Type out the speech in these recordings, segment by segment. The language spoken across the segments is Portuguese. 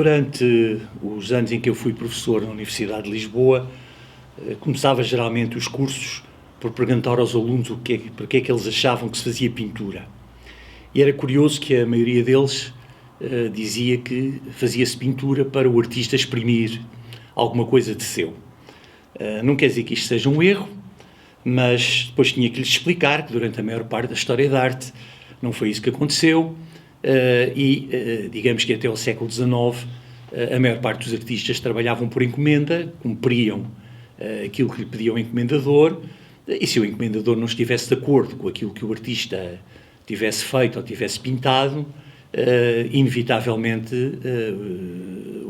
Durante os anos em que eu fui professor na Universidade de Lisboa, começava geralmente os cursos por perguntar aos alunos porque é que eles achavam que se fazia pintura. E era curioso que a maioria deles dizia que fazia-se pintura para o artista exprimir alguma coisa de seu. Não quer dizer que isto seja um erro, mas depois tinha que lhes explicar que durante a maior parte da história da arte não foi isso que aconteceu. Digamos que até ao século XIX a maior parte dos artistas trabalhavam por encomenda, cumpriam aquilo que lhe pedia o encomendador, e se o encomendador não estivesse de acordo com aquilo que o artista tivesse feito ou tivesse pintado, inevitavelmente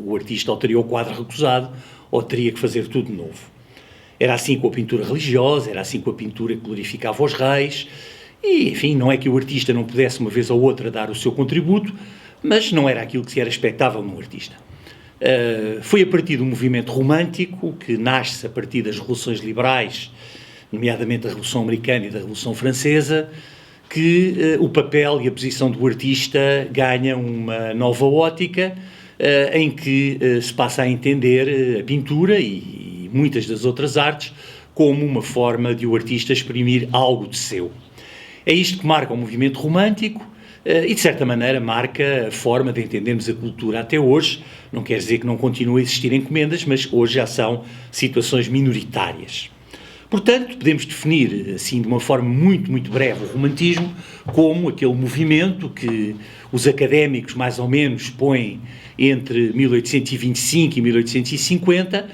o artista ou teria o quadro recusado ou teria que fazer tudo de novo. Era assim com a pintura religiosa, era assim com a pintura que glorificava os reis. E, enfim, não é que o artista não pudesse uma vez ou outra dar o seu contributo, mas não era aquilo que se era expectável num artista. Foi a partir do movimento romântico, que nasce a partir das revoluções liberais, nomeadamente da Revolução Americana e da Revolução Francesa, que o papel e a posição do artista ganha uma nova ótica, em que se passa a entender a pintura e muitas das outras artes como uma forma de o artista exprimir algo de seu. É isto que marca o movimento romântico e, de certa maneira, marca a forma de entendermos a cultura até hoje. Não quer dizer que não continue a existir encomendas, mas hoje já são situações minoritárias. Portanto, podemos definir, assim, de uma forma muito, muito breve, o romantismo como aquele movimento que os académicos, mais ou menos, põem entre 1825 e 1850,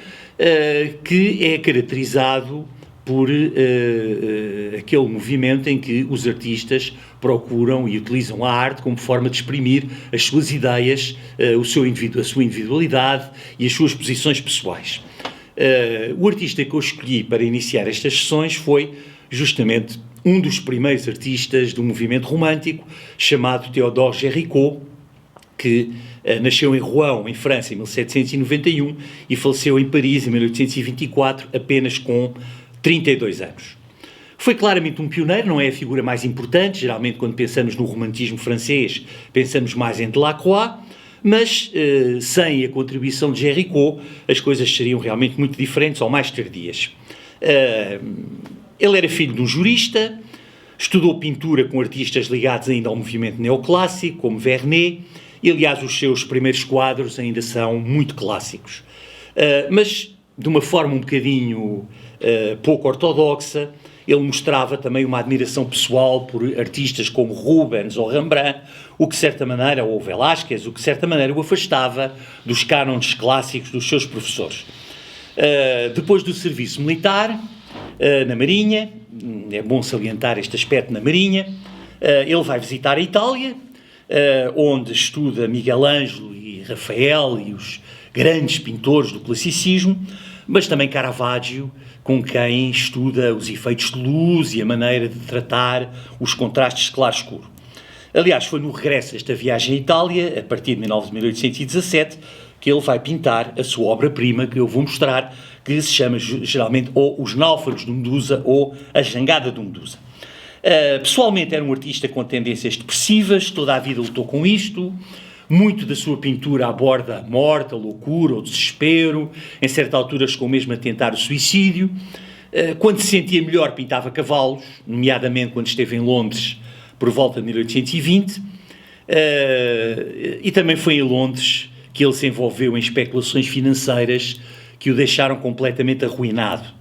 que é caracterizado por aquele movimento em que os artistas procuram e utilizam a arte como forma de exprimir as suas ideias, a sua individualidade e as suas posições pessoais. O artista que eu escolhi para iniciar estas sessões foi justamente um dos primeiros artistas do movimento romântico, chamado Théodore Géricault, que nasceu em Rouen, em França, em 1791 e faleceu em Paris, em 1824, apenas com 32 anos. Foi claramente um pioneiro, não é a figura mais importante, geralmente quando pensamos no romantismo francês, pensamos mais em Delacroix, mas sem a contribuição de Géricault, as coisas seriam realmente muito diferentes ou mais tardias. Ele era filho de um jurista, estudou pintura com artistas ligados ainda ao movimento neoclássico, como Vernet, e aliás os seus primeiros quadros ainda são muito clássicos. Mas de uma forma um bocadinho pouco ortodoxa, ele mostrava também uma admiração pessoal por artistas como Rubens ou Rembrandt, o que de certa maneira, ou Velázquez, o que de certa maneira o afastava dos cânones clássicos dos seus professores. Depois do serviço militar, na Marinha, é bom salientar este aspecto na Marinha, ele vai visitar a Itália, onde estuda Miguel Ângelo e Rafael e os grandes pintores do classicismo, mas também Caravaggio, com quem estuda os efeitos de luz e a maneira de tratar os contrastes claro-escuro. Aliás, foi no regresso desta viagem à Itália, a partir de 1817, que ele vai pintar a sua obra-prima, que eu vou mostrar, que se chama geralmente ou Os Náufragos de Medusa ou A Jangada de Medusa. Pessoalmente era um artista com tendências depressivas, toda a vida lutou com isto. Muito da sua pintura aborda a morte, a loucura, o desespero, em certa altura chegou mesmo a tentar o suicídio. Quando se sentia melhor pintava cavalos, nomeadamente quando esteve em Londres por volta de 1820, e também foi em Londres que ele se envolveu em especulações financeiras que o deixaram completamente arruinado.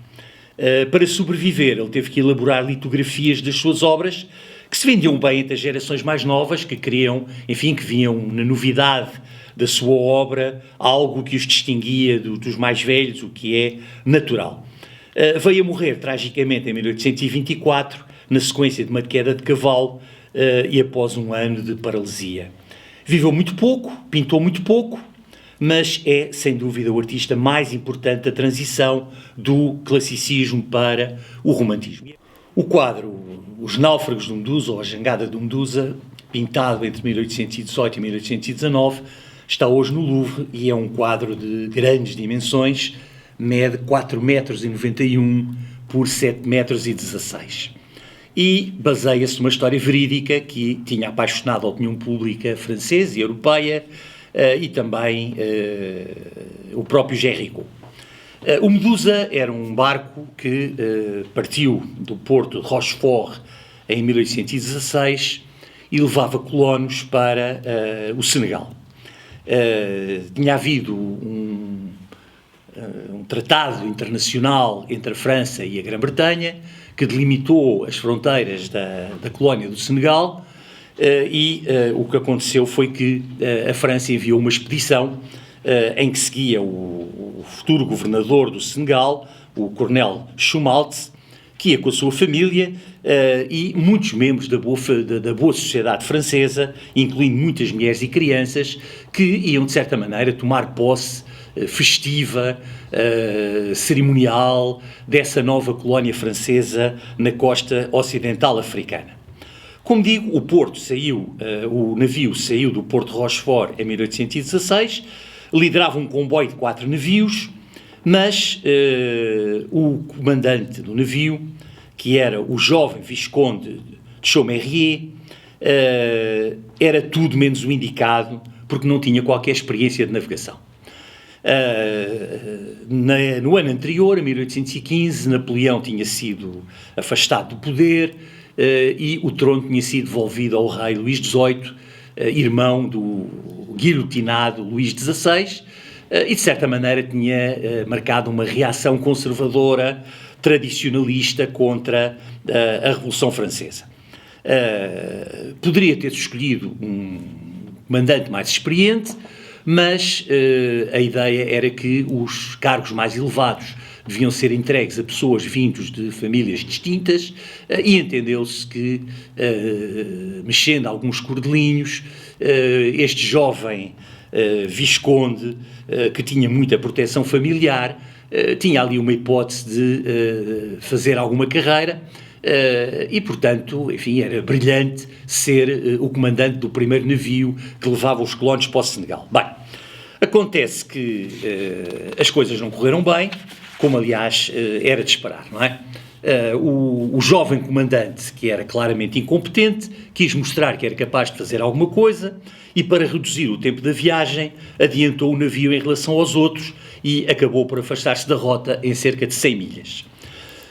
Para sobreviver, ele teve que elaborar litografias das suas obras, que se vendiam bem entre as gerações mais novas, que queriam, enfim, que viam na novidade da sua obra algo que os distinguia dos mais velhos, o que é natural. Veio a morrer tragicamente em 1824, na sequência de uma queda de cavalo e após um ano de paralisia. Viveu muito pouco, pintou muito pouco, mas é, sem dúvida, o artista mais importante da transição do classicismo para o romantismo. O quadro Os Náufragos de Medusa, ou A Jangada de Medusa, pintado entre 1818 e 1819, está hoje no Louvre e é um quadro de grandes dimensões, mede 4,91 m por 7,16 m. E baseia-se numa história verídica que tinha apaixonado a opinião pública francesa e europeia e também o próprio Géricault. O Medusa era um barco que partiu do porto de Rochefort em 1816 e levava colonos para o Senegal. Tinha havido um tratado internacional entre a França e a Grã-Bretanha que delimitou as fronteiras da colónia do Senegal, e o que aconteceu foi que a França enviou uma expedição em que seguia o futuro governador do Senegal, o coronel Chumaltz, que ia com a sua família e muitos membros da boa sociedade francesa, incluindo muitas mulheres e crianças, que iam, de certa maneira, tomar posse festiva, cerimonial, dessa nova colónia francesa na costa ocidental africana. Como digo, o navio saiu do porto de Rochefort em 1816, liderava um comboio de 4 navios, mas o comandante do navio, que era o jovem Visconde de Chaumerrier, era tudo menos o indicado, porque não tinha qualquer experiência de navegação. No ano anterior, em 1815, Napoleão tinha sido afastado do poder e o trono tinha sido devolvido ao rei Luís XVIII, irmão do guilhotinado Luís XVI, e de certa maneira tinha marcado uma reação conservadora, tradicionalista contra a Revolução Francesa. Poderia ter escolhido um comandante mais experiente, mas a ideia era que os cargos mais elevados deviam ser entregues a pessoas vindas de famílias distintas, e entendeu-se que, mexendo alguns cordelinhos, este jovem Visconde, que tinha muita proteção familiar, tinha ali uma hipótese de fazer alguma carreira, e, portanto, enfim, era brilhante ser o comandante do primeiro navio que levava os colonos para o Senegal. Bem, acontece que as coisas não correram bem, como, aliás, era de esperar, não é? O jovem comandante, que era claramente incompetente, quis mostrar que era capaz de fazer alguma coisa e, para reduzir o tempo da viagem, adiantou o navio em relação aos outros e acabou por afastar-se da rota em cerca de 100 milhas.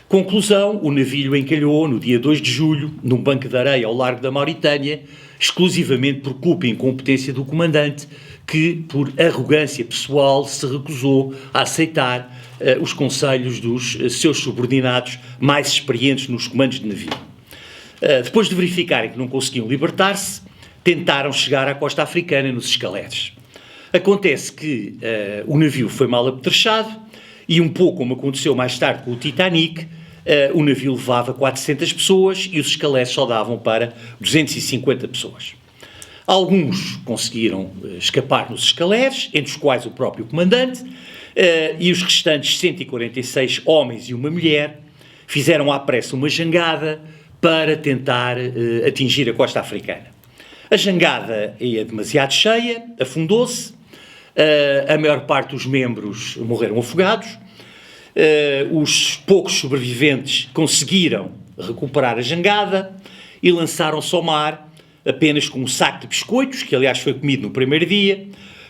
Conclusão, o navio encalhou no dia 2 de julho, num banco de areia ao largo da Mauritânia, exclusivamente por culpa e incompetência do comandante, que, por arrogância pessoal, se recusou a aceitar os conselhos dos seus subordinados mais experientes nos comandos de navio. Depois de verificarem que não conseguiam libertar-se, tentaram chegar à costa africana nos escaleres. Acontece que o navio foi mal apetrechado e, um pouco como aconteceu mais tarde com o Titanic, o navio levava 400 pessoas e os escaleres só davam para 250 pessoas. Alguns conseguiram escapar nos escaleres, entre os quais o próprio comandante, e os restantes 146 homens e uma mulher fizeram à pressa uma jangada para tentar atingir a costa africana. A jangada ia demasiado cheia, afundou-se, a maior parte dos membros morreram afogados, os poucos sobreviventes conseguiram recuperar a jangada e lançaram-se ao mar apenas com um saco de biscoitos, que aliás foi comido no primeiro dia,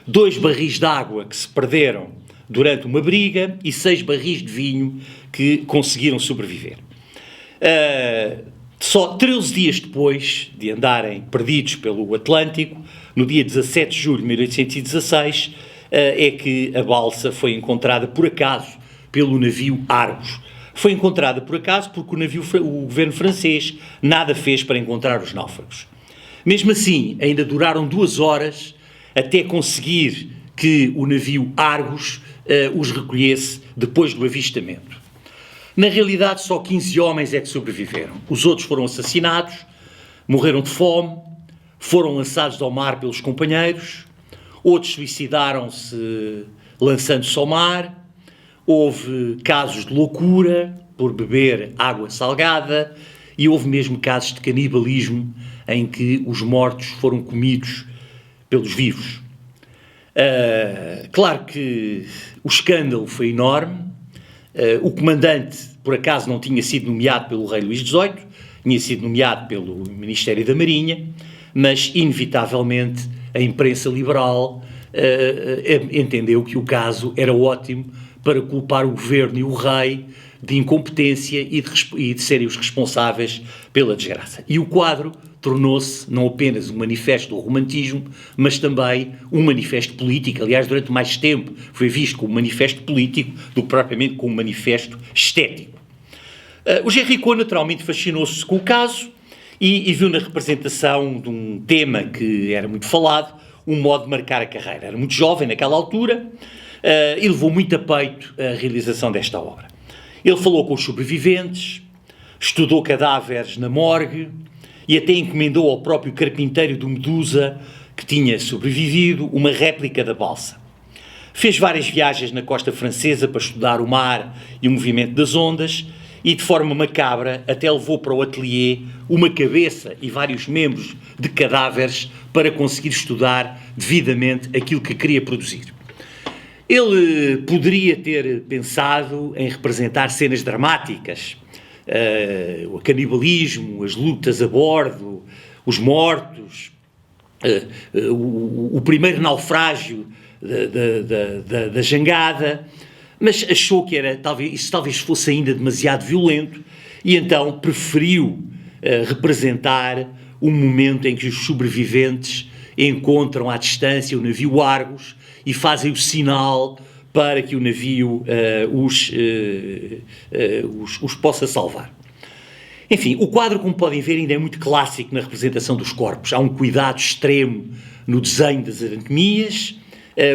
2 barris de água que se perderam durante uma briga e 6 barris de vinho que conseguiram sobreviver. Só 13 dias depois de andarem perdidos pelo Atlântico, no dia 17 de julho de 1816, é que a balsa foi encontrada por acaso pelo navio Argos. Foi encontrada por acaso porque o governo francês nada fez para encontrar os náufragos. Mesmo assim, ainda duraram 2 horas até conseguir que o navio Argos os recolhesse depois do avistamento. Na realidade, só 15 homens é que sobreviveram. Os outros foram assassinados, morreram de fome, foram lançados ao mar pelos companheiros, outros suicidaram-se lançando-se ao mar, houve casos de loucura por beber água salgada e houve mesmo casos de canibalismo em que os mortos foram comidos pelos vivos. Claro que o escândalo foi enorme. O comandante, por acaso, não tinha sido nomeado pelo rei Luís XVIII, tinha sido nomeado pelo Ministério da Marinha, mas, inevitavelmente, a imprensa liberal entendeu que o caso era ótimo para culpar o governo e o rei de incompetência e de serem os responsáveis pela desgraça. E o quadro tornou-se não apenas um manifesto do romantismo, mas também um manifesto político. Aliás, durante mais tempo foi visto como um manifesto político do que propriamente como um manifesto estético. O Géricault naturalmente fascinou-se com o caso e viu na representação de um tema que era muito falado, um modo de marcar a carreira. Era muito jovem naquela altura e levou muito a peito a realização desta obra. Ele falou com os sobreviventes, estudou cadáveres na morgue e até encomendou ao próprio carpinteiro do Medusa, que tinha sobrevivido, uma réplica da balsa. Fez várias viagens na costa francesa para estudar o mar e o movimento das ondas e, de forma macabra, até levou para o ateliê uma cabeça e vários membros de cadáveres para conseguir estudar devidamente aquilo que queria produzir. Ele poderia ter pensado em representar cenas dramáticas, o canibalismo, as lutas a bordo, os mortos, o primeiro naufrágio da jangada, mas achou que isso talvez fosse ainda demasiado violento e então preferiu representar um momento em que os sobreviventes encontram à distância o navio Argos e fazem o sinal para que o navio os possa salvar. Enfim, o quadro, como podem ver, ainda é muito clássico na representação dos corpos. Há um cuidado extremo no desenho das anatomias,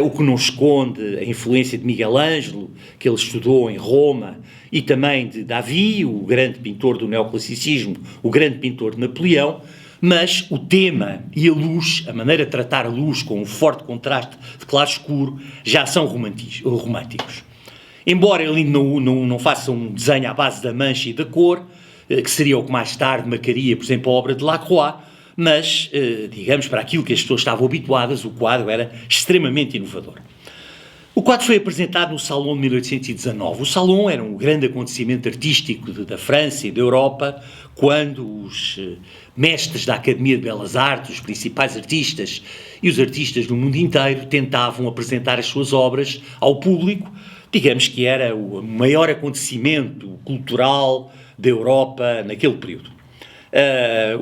o que não esconde a influência de Miguel Ângelo, que ele estudou em Roma, e também de Davi, o grande pintor do neoclassicismo, o grande pintor de Napoleão, mas o tema e a luz, a maneira de tratar a luz com um forte contraste de claro-escuro, já são românticos. Embora ele não faça um desenho à base da mancha e da cor, que seria o que mais tarde marcaria, por exemplo, a obra de Lacroix, mas, digamos, para aquilo que as pessoas estavam habituadas, o quadro era extremamente inovador. O quadro foi apresentado no Salão de 1819. O Salão era um grande acontecimento artístico da França e da Europa, quando os mestres da Academia de Belas Artes, os principais artistas e os artistas do mundo inteiro tentavam apresentar as suas obras ao público. Digamos que era o maior acontecimento cultural da Europa naquele período.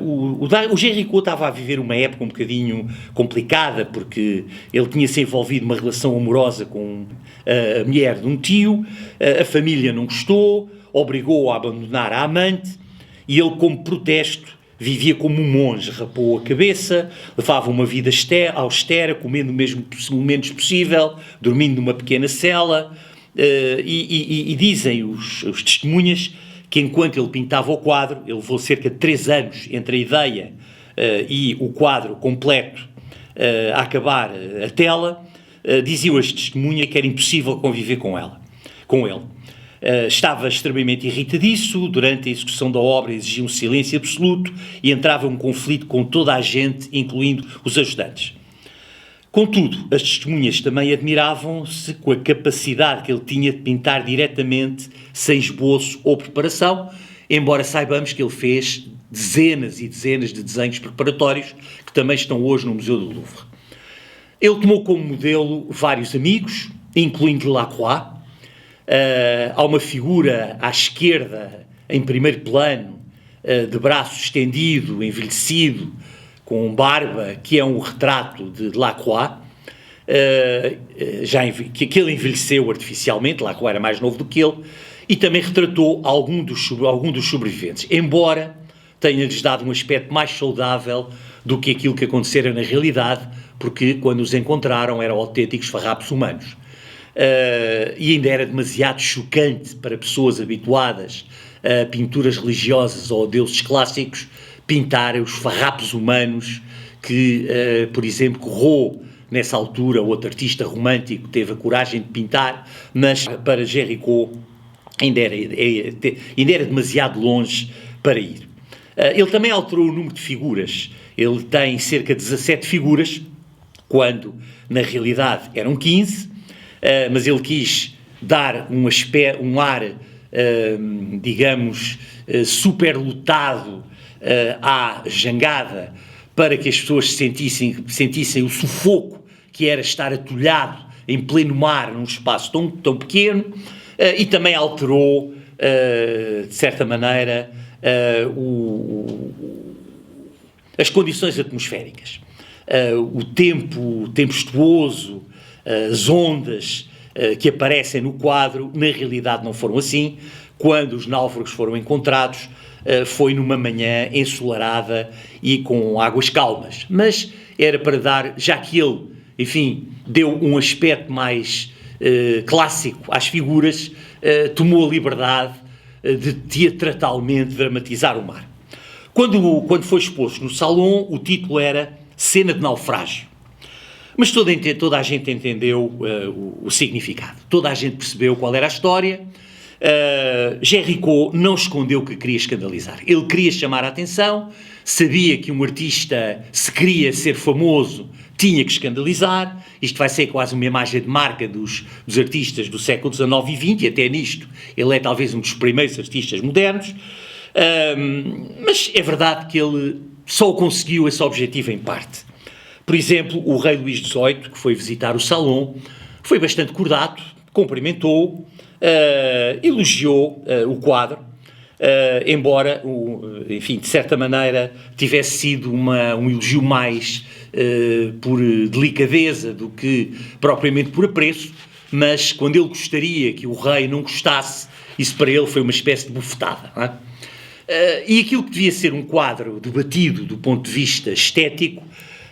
O Géricault estava a viver uma época um bocadinho complicada, porque ele tinha-se envolvido numa relação amorosa com a mulher de um tio, a família não gostou, obrigou-o a abandonar a amante, e ele, como protesto, vivia como um monge, rapou a cabeça, levava uma vida austera, comendo o menos possível, dormindo numa pequena cela, e dizem os testemunhas que enquanto ele pintava o quadro, ele levou cerca de 3 anos entre a ideia e o quadro completo a acabar a tela, diziam as testemunhas que era impossível conviver com ele. Estava extremamente irritadiço, durante a execução da obra exigia um silêncio absoluto e entrava em um conflito com toda a gente, incluindo os ajudantes. Contudo, as testemunhas também admiravam-se com a capacidade que ele tinha de pintar diretamente, sem esboço ou preparação, embora saibamos que ele fez dezenas e dezenas de desenhos preparatórios que também estão hoje no Museu do Louvre. Ele tomou como modelo vários amigos, incluindo Lacroix. Há uma figura à esquerda, em primeiro plano, de braço estendido, envelhecido, com barba, que é um retrato de Lacroix, que ele envelheceu artificialmente. Lacroix era mais novo do que ele, e também retratou algum dos sobreviventes, embora tenha-lhes dado um aspecto mais saudável do que aquilo que acontecera na realidade, porque quando os encontraram eram autênticos farrapos humanos. E ainda era demasiado chocante para pessoas habituadas a pinturas religiosas ou a deuses clássicos pintar os farrapos humanos que, por exemplo, Corot, nessa altura, outro artista romântico, teve a coragem de pintar, mas para Géricault ainda era demasiado longe para ir. Ele também alterou o número de figuras. Ele tem cerca de 17 figuras, quando na realidade eram 15, mas ele quis dar um ar, digamos, superlotado à jangada, para que as pessoas sentissem o sufoco que era estar atolhado em pleno mar, num espaço tão pequeno, e também alterou, de certa maneira, as condições atmosféricas. O tempo tempestuoso, as ondas que aparecem no quadro, na realidade não foram assim. Quando os náufragos foram encontrados, foi numa manhã ensolarada e com águas calmas. Mas era para dar, já que ele, enfim, deu um aspecto mais clássico às figuras, tomou a liberdade de teatralmente dramatizar o mar. Quando foi exposto no Salon, o título era Cena de Naufrágio. Mas toda a gente entendeu o significado. Toda a gente percebeu qual era a história. Géricault não escondeu que queria escandalizar. Ele queria chamar a atenção, sabia que um artista, se queria ser famoso, tinha que escandalizar. Isto vai ser quase uma imagem de marca dos artistas do século XIX e XX, e até nisto ele é talvez um dos primeiros artistas modernos. Mas é verdade que ele só conseguiu esse objetivo em parte. Por exemplo, o rei Luís XVIII, que foi visitar o Salon, foi bastante cordato, cumprimentou, elogiou o quadro, embora, enfim, de certa maneira, tivesse sido um elogio mais por delicadeza do que propriamente por apreço, mas quando ele gostaria que o rei não gostasse, isso para ele foi uma espécie de bufetada, não é? E aquilo que devia ser um quadro debatido do ponto de vista estético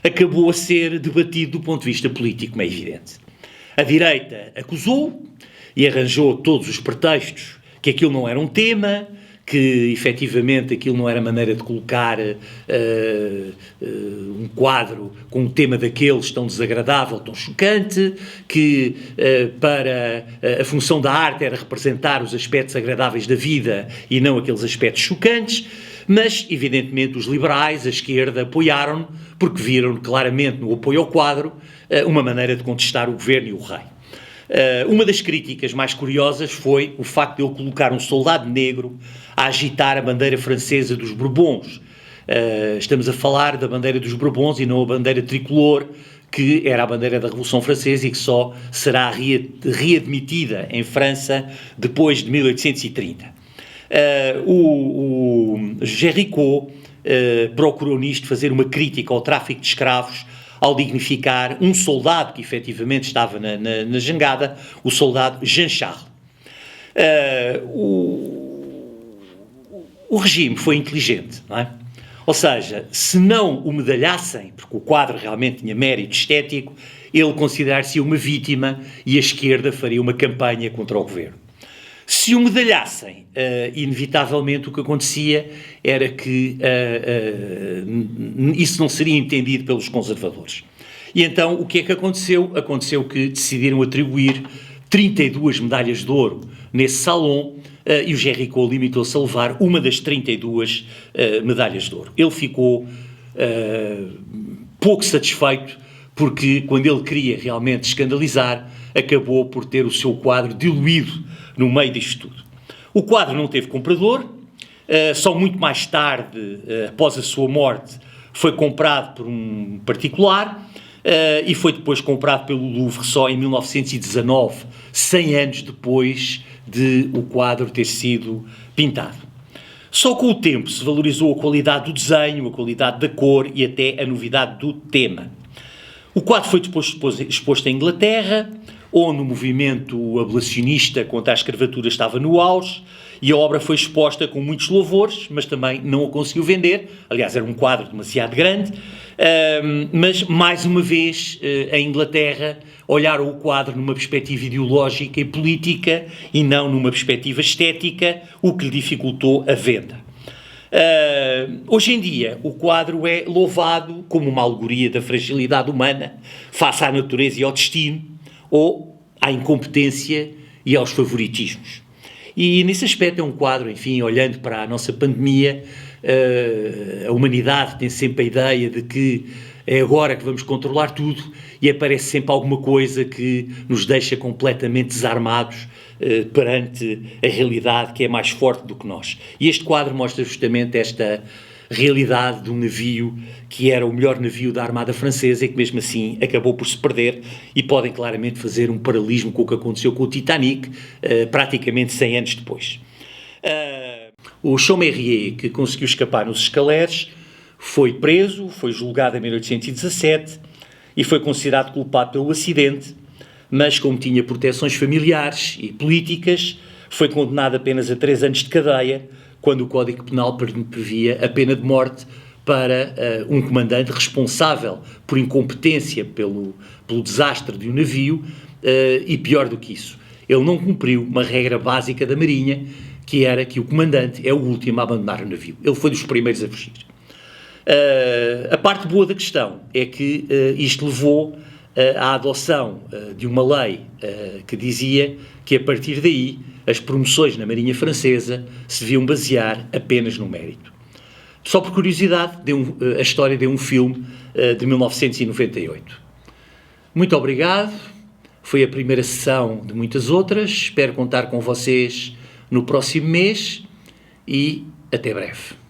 acabou a ser debatido do ponto de vista político, como é evidente. A direita acusou e arranjou todos os pretextos que aquilo não era um tema, que efetivamente aquilo não era maneira de colocar um quadro com um tema daqueles tão desagradável, tão chocante, que para a função da arte era representar os aspectos agradáveis da vida e não aqueles aspectos chocantes, mas evidentemente os liberais, a esquerda, apoiaram-no porque viram claramente no apoio ao quadro uma maneira de contestar o governo e o rei. Uma das críticas mais curiosas foi o facto de ele colocar um soldado negro a agitar a bandeira francesa dos Bourbons. Estamos a falar da bandeira dos Bourbons e não a bandeira tricolor, que era a bandeira da Revolução Francesa e que só será readmitida em França depois de 1830. O Géricault procurou nisto fazer uma crítica ao tráfico de escravos ao dignificar um soldado que efetivamente estava na jangada, o soldado Jean Charles. O regime foi inteligente, não é? Ou seja, se não o medalhassem, porque o quadro realmente tinha mérito estético, ele considerar-se uma vítima e a esquerda faria uma campanha contra o governo. Se o medalhassem, inevitavelmente o que acontecia era que isso não seria entendido pelos conservadores. E então o que é que aconteceu? Aconteceu que decidiram atribuir 32 medalhas de ouro nesse Salon e o Géricault limitou-se a levar uma das 32 medalhas de ouro. Ele ficou pouco satisfeito porque quando ele queria realmente escandalizar, acabou por ter o seu quadro diluído no meio disto tudo. O quadro não teve comprador, só muito mais tarde, após a sua morte, foi comprado por um particular e foi depois comprado pelo Louvre só em 1919, 100 anos depois de o quadro ter sido pintado. Só com o tempo se valorizou a qualidade do desenho, a qualidade da cor e até a novidade do tema. O quadro foi depois exposto em Inglaterra, onde o movimento abolicionista contra a escravatura estava no auge, e a obra foi exposta com muitos louvores, mas também não a conseguiu vender. Aliás, era um quadro demasiado grande, mas, mais uma vez, em Inglaterra, olharam o quadro numa perspectiva ideológica e política e não numa perspectiva estética, o que lhe dificultou a venda. Hoje em dia, o quadro é louvado como uma alegoria da fragilidade humana face à natureza e ao destino, ou à incompetência e aos favoritismos. E nesse aspecto é um quadro, enfim, olhando para a nossa pandemia, a humanidade tem sempre a ideia de que é agora que vamos controlar tudo e aparece sempre alguma coisa que nos deixa completamente desarmados perante a realidade que é mais forte do que nós. E este quadro mostra justamente realidade de um navio que era o melhor navio da Armada Francesa e que mesmo assim acabou por se perder, e podem claramente fazer um paralelismo com o que aconteceu com o Titanic, praticamente 100 anos depois. O Chaumerrier, que conseguiu escapar nos escaleres, foi preso, foi julgado em 1817 e foi considerado culpado pelo acidente, mas como tinha proteções familiares e políticas, foi condenado apenas a 3 anos de cadeia, quando o Código Penal previa a pena de morte para um comandante responsável por incompetência pelo desastre de um navio, e pior do que isso, ele não cumpriu uma regra básica da Marinha, que era que o comandante é o último a abandonar o navio. Ele foi dos primeiros a fugir. A parte boa da questão é que isto levou à adoção de uma lei que dizia que, a partir daí, as promoções na Marinha Francesa se deviam basear apenas no mérito. Só por curiosidade, a história de um filme de 1998. Muito obrigado. Foi a primeira sessão de muitas outras. Espero contar com vocês no próximo mês e até breve.